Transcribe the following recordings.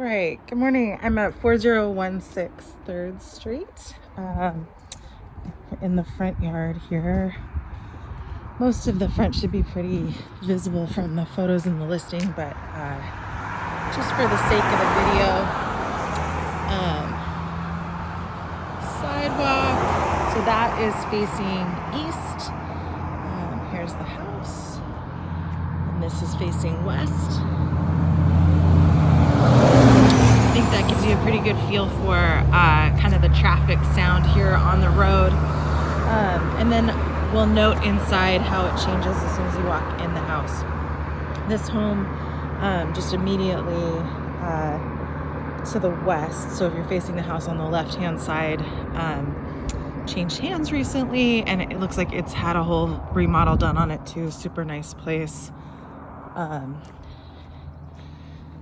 right, good morning. I'm at 4016 3rd Street in the front yard here. Most of the front should be pretty visible from the photos in the listing, but just for the sake of the video, sidewalk. So that is facing east. Here's the house, and this is facing west. I think that gives you a pretty good feel for kind of the traffic sound here on the road. And then we'll note inside how it changes as soon as you walk in the house. This home just immediately to the west, so if you're facing the house on the left-hand side, changed hands recently, and it looks like it's had a whole remodel done on it too. Super nice place.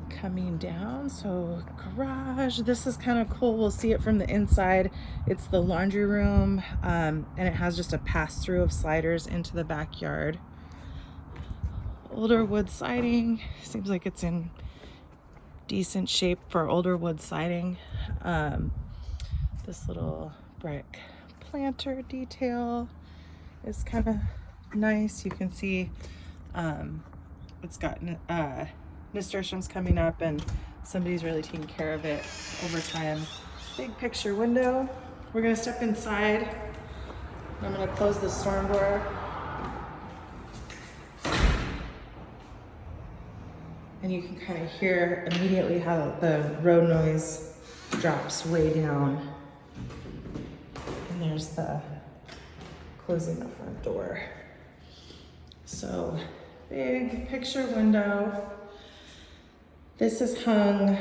Coming down, so garage. This is kind of cool. We'll see it from the inside. It's the laundry room, and it has just a pass-through of sliders into the backyard. Older wood siding. Seems like it's in decent shape for older wood siding. This little brick planter detail is kind of nice. You can see it's got nasturtiums coming up, and somebody's really taking care of it over time. Big picture window. We're gonna step inside. I'm gonna close the storm door. And you can kind of hear immediately how the road noise drops way down. And there's the closing the front door. So big picture window. This is hung,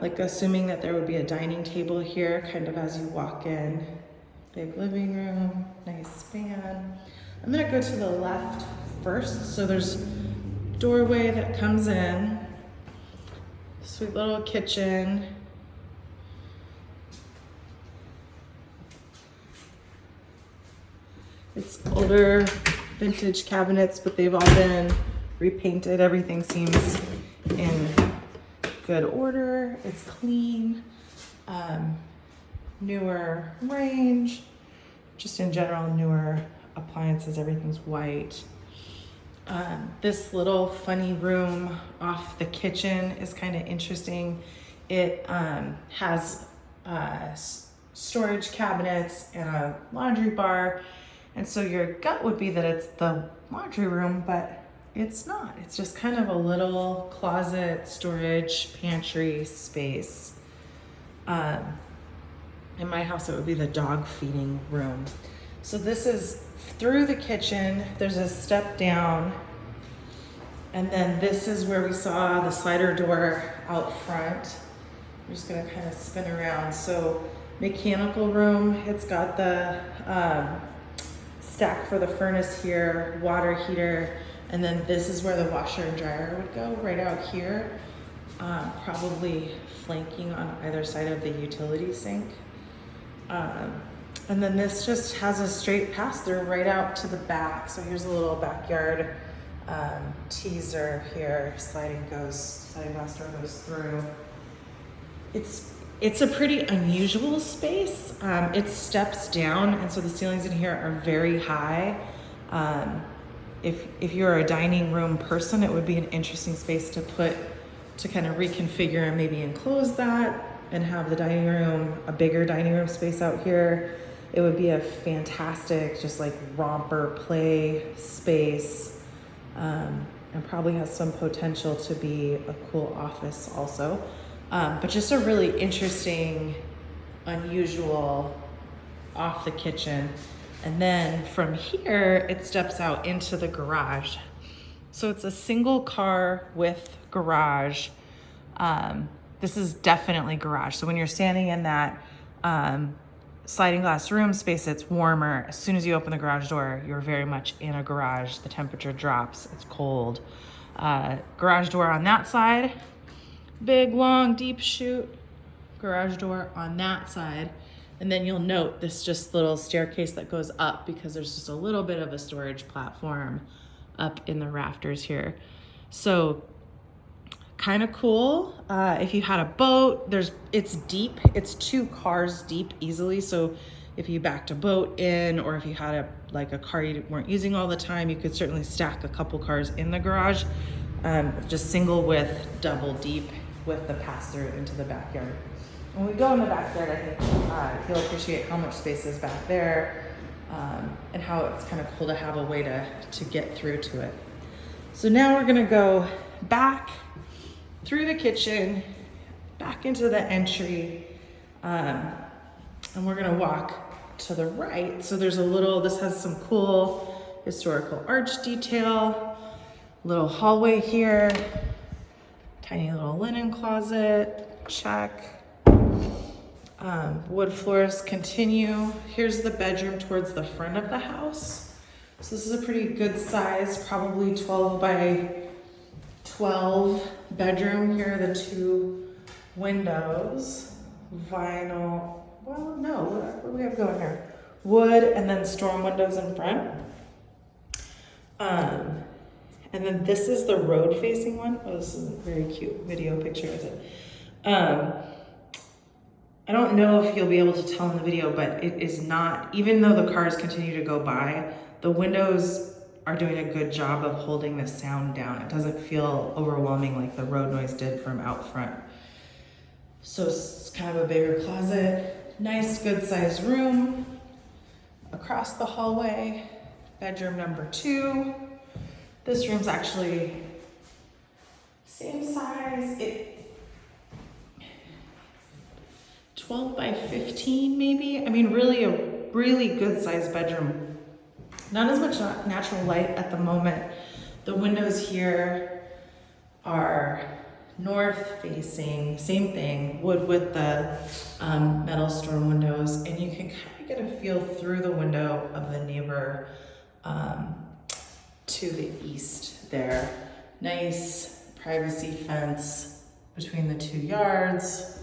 like assuming that there would be a dining table here, kind of as you walk in. Big living room, nice span. I'm gonna go to the left first. So there's doorway that comes in. Sweet little kitchen. It's older vintage cabinets, but they've all been repainted. Everything seems in good order. It's clean. Newer range. Just in general, newer appliances. Everything's white. This little funny room off the kitchen is kind of interesting. It has storage cabinets and a laundry bar. And so your gut would be that it's the laundry room, but it's not. It's just kind of a little closet, storage, pantry space. In my house, it would be the dog feeding room. So this is through the kitchen. There's a step down. And then this is where we saw the slider door out front. I'm just gonna kind of spin around. So mechanical room, it's got the stack for the furnace here, water heater, and then this is where the washer and dryer would go, right out here, probably flanking on either side of the utility sink. And then this just has a straight pass through right out to the back. So here's a little backyard teaser here. Sliding glass door goes through. It's a pretty unusual space. It steps down, and so the ceilings in here are very high. If you're a dining room person, it would be an interesting space to kind of reconfigure and maybe enclose that and have the dining room, a bigger dining room space out here. It would be a fantastic, just like romper play space, and probably has some potential to be a cool office also. But just a really interesting, unusual off the kitchen. And then from here, it steps out into the garage. So it's a single car with garage. This is definitely garage. So when you're standing in that sliding glass room space, it's warmer. As soon as you open the garage door, you're very much in a garage. The temperature drops, it's cold. Garage door on that side. Big, long, deep chute, garage door on that side. And then you'll note this just little staircase that goes up because there's just a little bit of a storage platform up in the rafters here. So kind of cool. If you had a boat, it's deep. It's 2 cars deep easily. So if you backed a boat in, or if you had a car you weren't using all the time, you could certainly stack a couple cars in the garage. Just single width, double deep with the pass through into the backyard. When we go in the backyard, I think you'll appreciate how much space is back there, and how it's kind of cool to have a way to get through to it. So now we're gonna go back through the kitchen, back into the entry, and we're gonna walk to the right. So there's this has some cool historical arch detail, little hallway here, tiny little linen closet, check. Wood floors continue. Here's the bedroom towards the front of the house. So this is a pretty good size, probably 12 by 12 bedroom. Here are the 2 windows. Vinyl, well, no, what do we have going here? Wood, and then storm windows in front. And then this is the road facing one. Oh, this is a very cute video picture, is it? I don't know if you'll be able to tell in the video, but it is not, even though the cars continue to go by, the windows are doing a good job of holding the sound down. It doesn't feel overwhelming like the road noise did from out front. So it's kind of a bigger closet, nice good sized room. Across the hallway, bedroom number 2. This room's actually same size. 12 by 15 maybe. I mean, really a really good sized bedroom. Not as much natural light at the moment. The windows here are north facing, same thing, wood with the metal storm windows, and you can kind of get a feel through the window of the neighbor to the east there. Nice privacy fence between the 2 yards.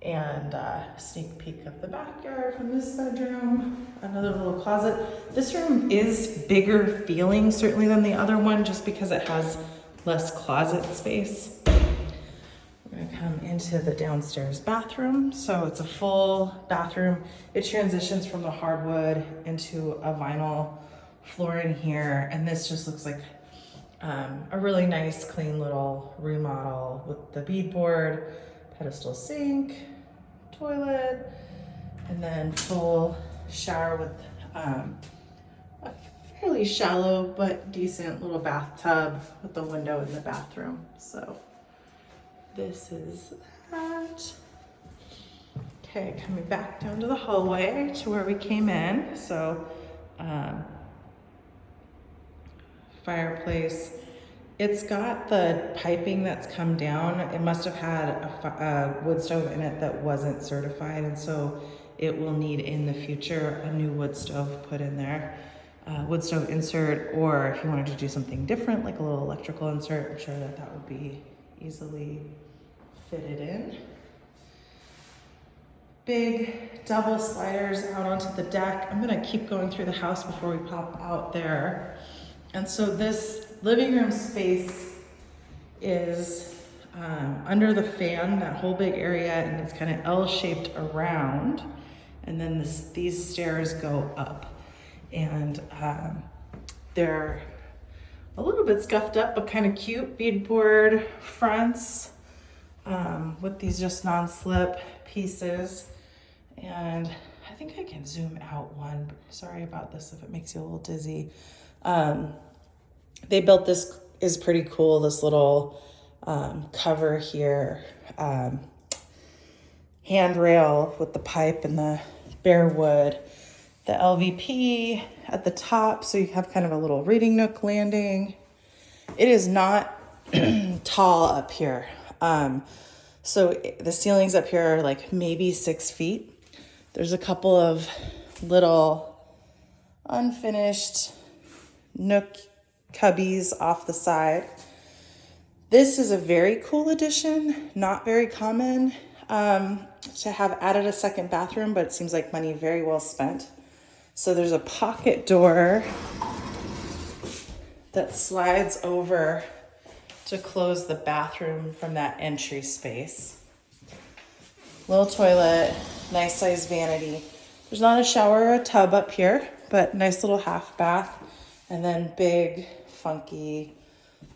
And sneak peek of the backyard from this bedroom. Another little closet. This room is bigger feeling certainly than the other one, just because it has less closet space. We're gonna come into the downstairs bathroom. So it's a full bathroom. It transitions from the hardwood into a vinyl floor in here. And this just looks like a really nice, clean little remodel with the beadboard, pedestal sink, toilet, and then full shower with a fairly shallow but decent little bathtub with the window in the bathroom. So this is that. Okay, coming back down to the hallway to where we came in. So fireplace. It's got the piping that's come down. It must have had a wood stove in it that wasn't certified, and so it will need in the future a new wood stove put in there. Wood stove insert, or if you wanted to do something different, like a little electrical insert, I'm sure that would be easily fitted in. Big double sliders out onto the deck. I'm gonna keep going through the house before we pop out there. And so this living room space is under the fan, that whole big area, and it's kind of L-shaped around. And then these stairs go up. And they're a little bit scuffed up, but kind of cute beadboard fronts with these just non-slip pieces. And I think I can zoom out one. Sorry about this if it makes you a little dizzy. They built this, is pretty cool, this little cover here, handrail with the pipe and the bare wood, the LVP at the top, so you have kind of a little reading nook landing. It is not tall up here. So the ceilings up here are like maybe 6 feet. There's a couple of little unfinished nook cubbies off the side. This is a very cool addition, not very common to have added a second bathroom, but it seems like money very well spent. So there's a pocket door that slides over to close the bathroom from that entry space. Little toilet, nice size vanity. There's not a shower or a tub up here, but nice little half bath. And then big, funky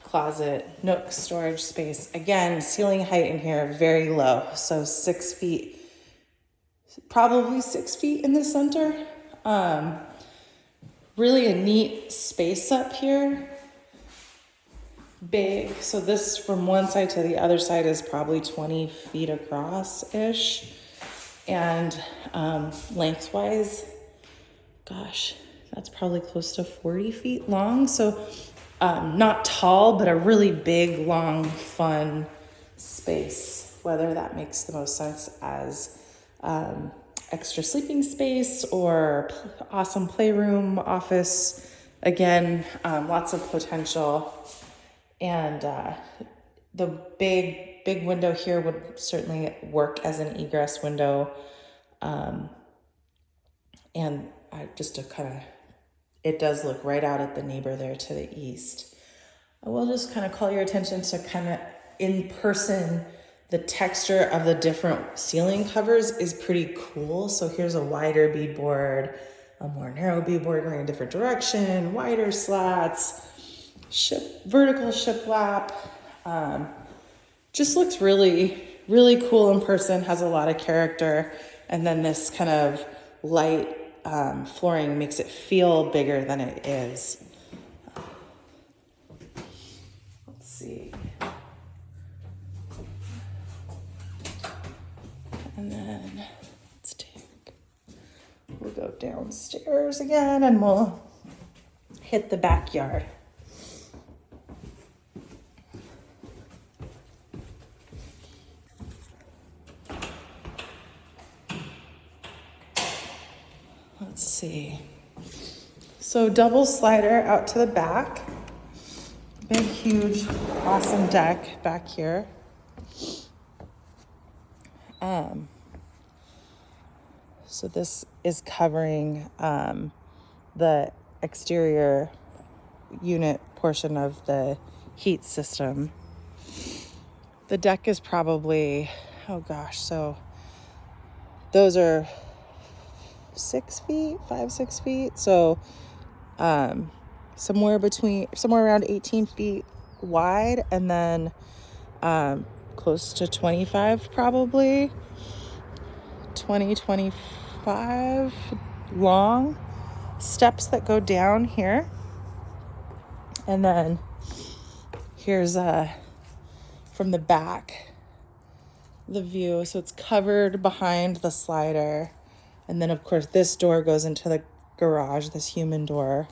closet, nook storage space. Again, ceiling height in here, very low. So 6 feet, probably 6 feet in the center. Really a neat space up here. Big. So this from one side to the other side is probably 20 feet across-ish. And lengthwise, gosh, that's probably close to 40 feet long. So not tall, but a really big, long, fun space, whether that makes the most sense as extra sleeping space or awesome playroom, office. Again, lots of potential. And the big window here would certainly work as an egress window. And just to kind of, it does look right out at the neighbor there to the east. I will just kind of call your attention to kind of in person, the texture of the different ceiling covers is pretty cool. So here's a wider beadboard, a more narrow beadboard going a different direction, wider slats, vertical shiplap. Just looks really, really cool in person, has a lot of character. And then this kind of light flooring makes it feel bigger than it is. Let's see. And then we'll go downstairs again and we'll hit the backyard. Let's see. So double slider out to the back. Big, huge, awesome deck back here. So this is covering the exterior unit portion of the heat system. The deck is probably, oh gosh, so those are 6 feet, 5-6 feet. So somewhere around 18 feet wide, and then close to 25, probably 25 long steps that go down here. And then here's from the back the view. So it's covered behind the slider. And then, of course, this door goes into the garage, this human door.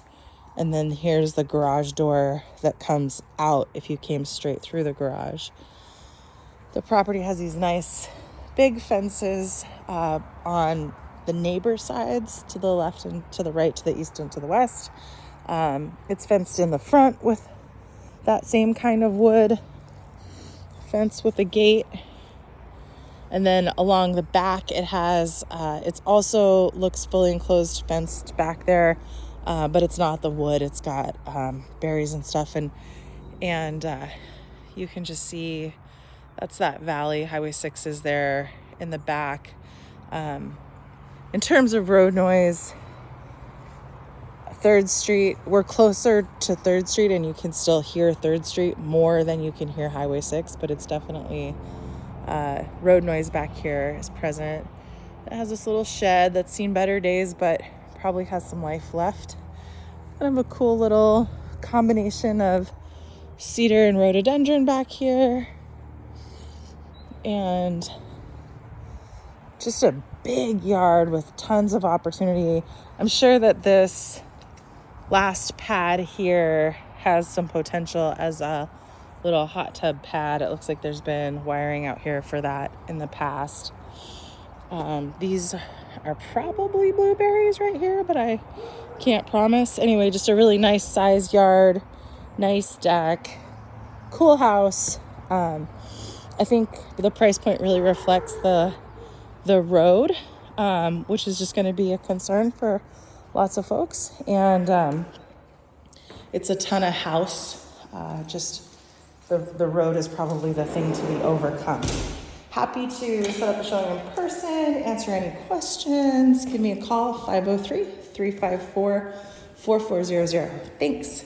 And then here's the garage door that comes out if you came straight through the garage. The property has these nice big fences on the neighbor sides, to the left and to the right, to the east and to the west. It's fenced in the front with that same kind of wood fence with a gate. And then along the back, it has, it's also looks fully enclosed, fenced back there, but it's not the wood. It's got berries and stuff. And you can just see, that's that valley. Highway 6 is there in the back. In terms of road noise, 3rd Street, we're closer to 3rd Street, and you can still hear 3rd Street more than you can hear Highway 6, but it's definitely... road noise back here is present. It has this little shed that's seen better days, but probably has some life left. Kind of a cool little combination of cedar and rhododendron back here. And just a big yard with tons of opportunity. I'm sure that this last pad here has some potential as a little hot tub pad. It looks like there's been wiring out here for that in the past. These are probably blueberries right here, but I can't promise. Anyway, just a really nice sized yard, nice deck, cool house. I think the price point really reflects the road, which is just going to be a concern for lots of folks. And it's a ton of house, just the road is probably the thing to be overcome. Happy to set up a showing in person, answer any questions. Give me a call, 503-354-4400. Thanks.